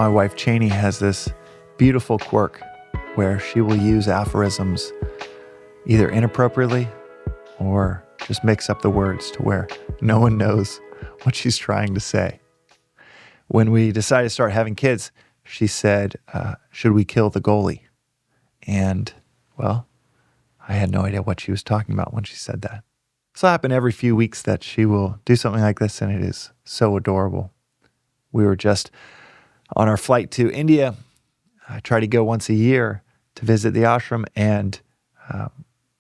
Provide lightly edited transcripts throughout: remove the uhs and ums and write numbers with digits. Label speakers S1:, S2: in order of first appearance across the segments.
S1: My wife Cheney has this beautiful quirk where she will use aphorisms either inappropriately or just mix up the words to where no one knows what she's trying to say. When we decided to start having kids, she said, should we kill the goalie? And, well, I had no idea what she was talking about when she said that. It's happened every few weeks that she will do something like this, and it is so adorable. We were just on our flight to India. I try to go once a year to visit the ashram, and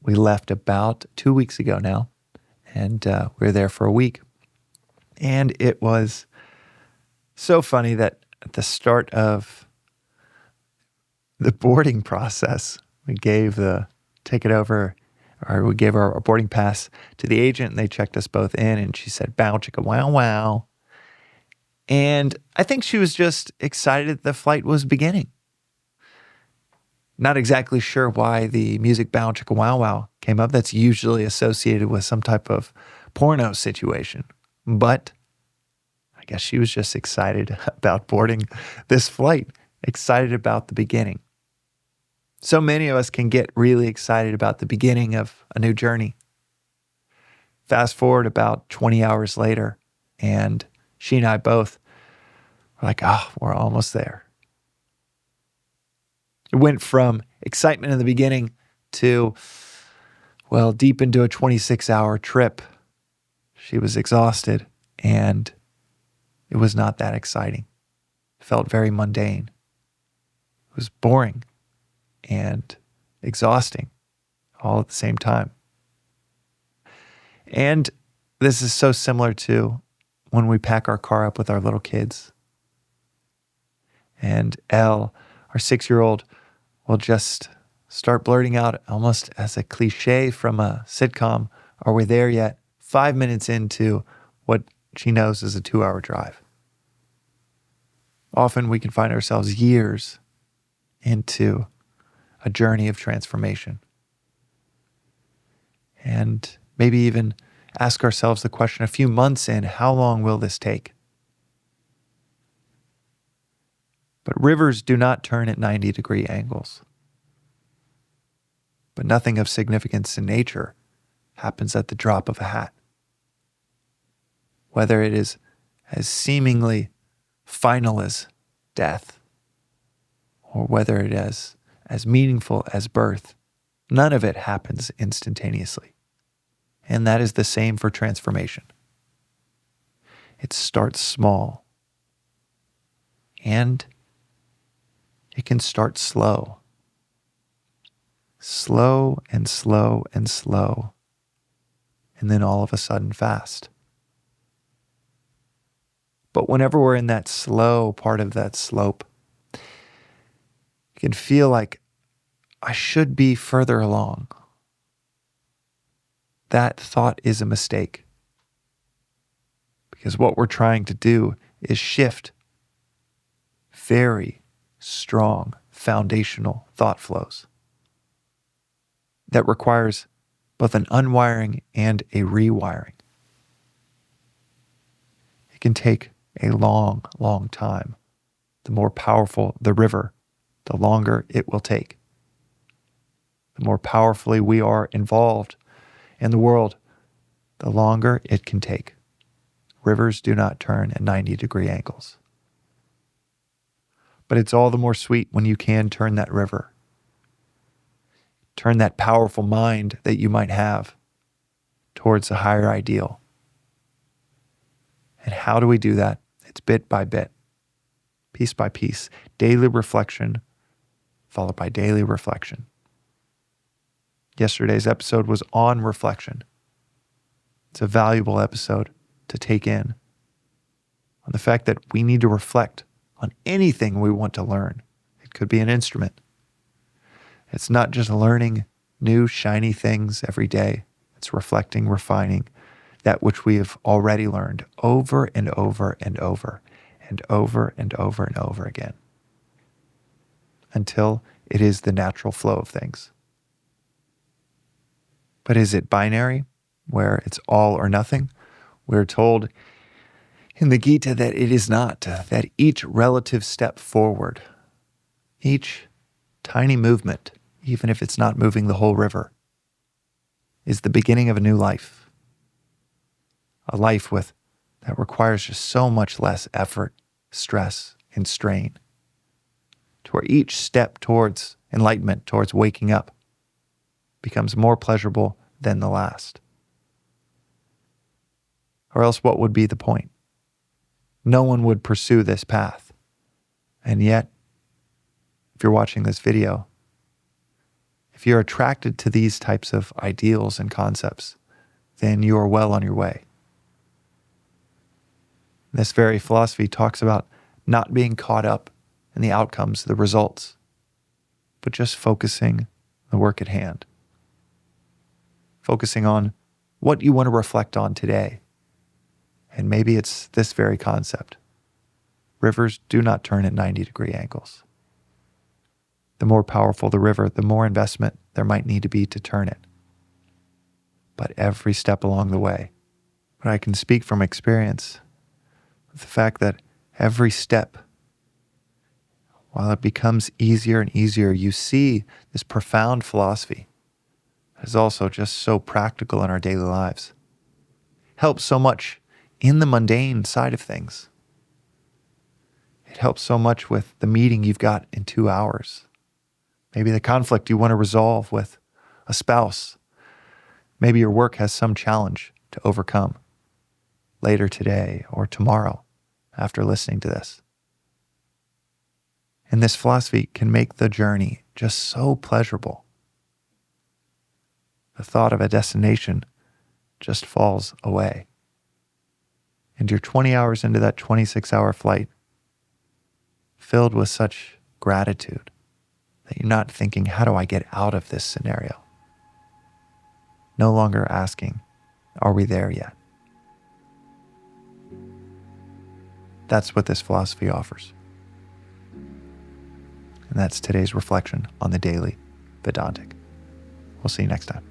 S1: we left about 2 weeks ago now, and we were there for a week. And it was so funny that at the start of the boarding process, we gave the ticket over, or we gave our boarding pass to the agent, and they checked us both in, and she said, "Bow chicka wow wow." And I think she was just excited that the flight was beginning. Not exactly sure why the music "Bow chicka wow wow" came up. That's usually associated with some type of porno situation. But I guess she was just excited about boarding this flight, excited about the beginning. So many of us can get really excited about the beginning of a new journey. Fast forward about 20 hours later, and she and I both were like, oh, we're almost there. It went from excitement in the beginning to, well, deep into a 26-hour trip. She was exhausted, and it was not that exciting. It felt very mundane. It was boring and exhausting all at the same time. And this is so similar to when we pack our car up with our little kids. And Elle, our 6-year-old, will just start blurting out almost as a cliche from a sitcom, "Are we there yet?" 5 minutes into what she knows is a 2-hour drive. Often we can find ourselves years into a journey of transformation. And maybe even ask ourselves the question a few months in, how long will this take? But rivers do not turn at 90-degree angles. But nothing of significance in nature happens at the drop of a hat. Whether it is as seemingly final as death, or whether it is as meaningful as birth, none of it happens instantaneously. And that is the same for transformation. It starts small, and it can start slow. Slow and slow and slow, and then all of a sudden fast. But whenever we're in that slow part of that slope, you can feel like I should be further along. That thought is a mistake. Because what we're trying to do is shift very strong foundational thought flows that requires both an unwiring and a rewiring. It can take a long, long time. The more powerful the river, the longer it will take. The more powerfully we are involved in the world, the longer it can take. Rivers do not turn at 90-degree angles. But it's all the more sweet when you can turn that river. Turn that powerful mind that you might have towards a higher ideal. And how do we do that? It's bit by bit, piece by piece, daily reflection, followed by daily reflection. Yesterday's episode was on reflection. It's a valuable episode to take in on the fact that we need to reflect on anything we want to learn. It could be an instrument. It's not just learning new, shiny things every day. It's reflecting, refining that which we have already learned over and over and over and over and over and over again until it is the natural flow of things. But is it binary, where it's all or nothing? We're told in the Gita that it is not, that each relative step forward, each tiny movement, even if it's not moving the whole river, is the beginning of a new life. A life that requires just so much less effort, stress, and strain, to where each step towards enlightenment, towards waking up, becomes more pleasurable than the last. Or else what would be the point? No one would pursue this path. And yet, if you're watching this video, if you're attracted to these types of ideals and concepts, then you are well on your way. This very philosophy talks about not being caught up in the outcomes, the results, but just focusing the work at hand. Focusing on what you want to reflect on today. And maybe it's this very concept. Rivers do not turn at 90-degree angles. The more powerful the river, the more investment there might need to be to turn it. But every step along the way, but I can speak from experience with the fact that every step, while it becomes easier and easier, you see this profound philosophy that is also just so practical in our daily lives. Helps so much in the mundane side of things. It helps so much with the meeting you've got in 2 hours. Maybe the conflict you want to resolve with a spouse. Maybe your work has some challenge to overcome later today or tomorrow after listening to this. And this philosophy can make the journey just so pleasurable. The thought of a destination just falls away. And you're 20 hours into that 26-hour flight, filled with such gratitude that you're not thinking, how do I get out of this scenario? No longer asking, are we there yet? That's what this philosophy offers. And that's today's reflection on the Daily Vedantic. We'll see you next time.